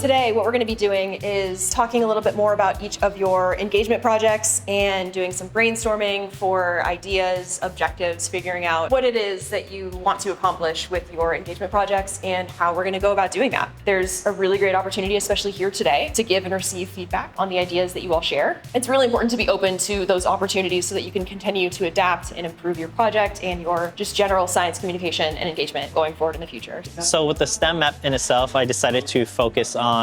today, what we're going to be doing is talking a little bit more about each of your engagement projects and doing some brainstorming for ideas, objectives, figuring out what it is that you want to accomplish with your engagement projects and how we're going to go about doing that. There's a really great opportunity, especially here today, to give and receive feedback on the ideas that you all share. It's really important to be open to those opportunities so that you can continue to adapt and improve your project and your just general science communication and engagement going forward in the future. So with the STEM map in itself, I decided to focus on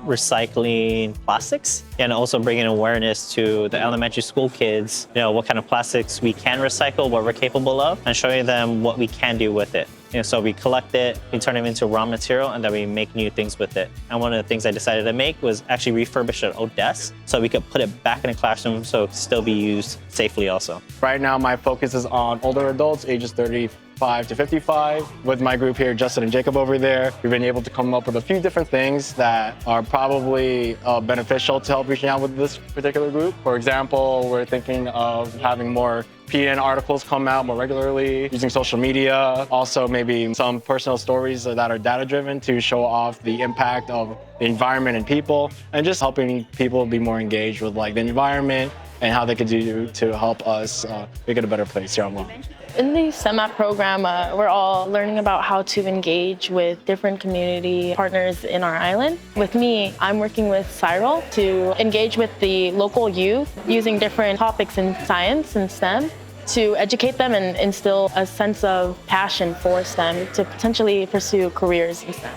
recycling plastics and also bringing awareness to the elementary school kids, what kind of plastics we can recycle, what we're capable of, and showing them what we can do with it. So we collect it, we turn it into raw material, and then we make new things with it. And one of the things I decided to make was actually refurbish an old desk so we could put it back in the classroom so it could still be used safely also. Right now, my focus is on older adults, ages 35 to 55. With my group here, Justin and Jacob over there, we've been able to come up with a few different things that are probably beneficial to help reaching out with this particular group. For example, we're thinking of having more PN articles come out more regularly, using social media, also maybe some personal stories that are data-driven to show off the impact of the environment and people, and just helping people be more engaged with the environment and how they could do to help us make it a better place here on Guam. In the STEMAP program, we're all learning about how to engage with different community partners in our island. With me, I'm working with Cyril to engage with the local youth using different topics in science and STEM to educate them and instill a sense of passion for STEM to potentially pursue careers in STEM.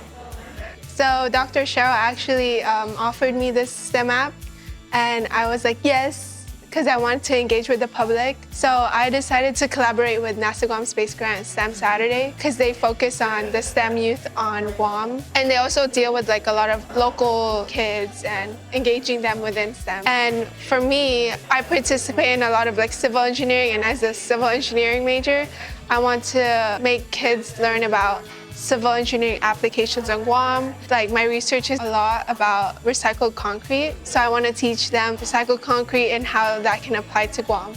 So Dr. Cheryl actually offered me this STEM app, and I was like, yes, because I wanted to engage with the public. So I decided to collaborate with NASA Guam Space Grant STEM Saturday because they focus on the STEM youth on Guam. And they also deal with a lot of local kids and engaging them within STEM. And for me, I participate in a lot of civil engineering, and as a civil engineering major, I want to make kids learn about civil engineering applications on Guam. My research is a lot about recycled concrete, so I want to teach them recycled concrete and how that can apply to Guam.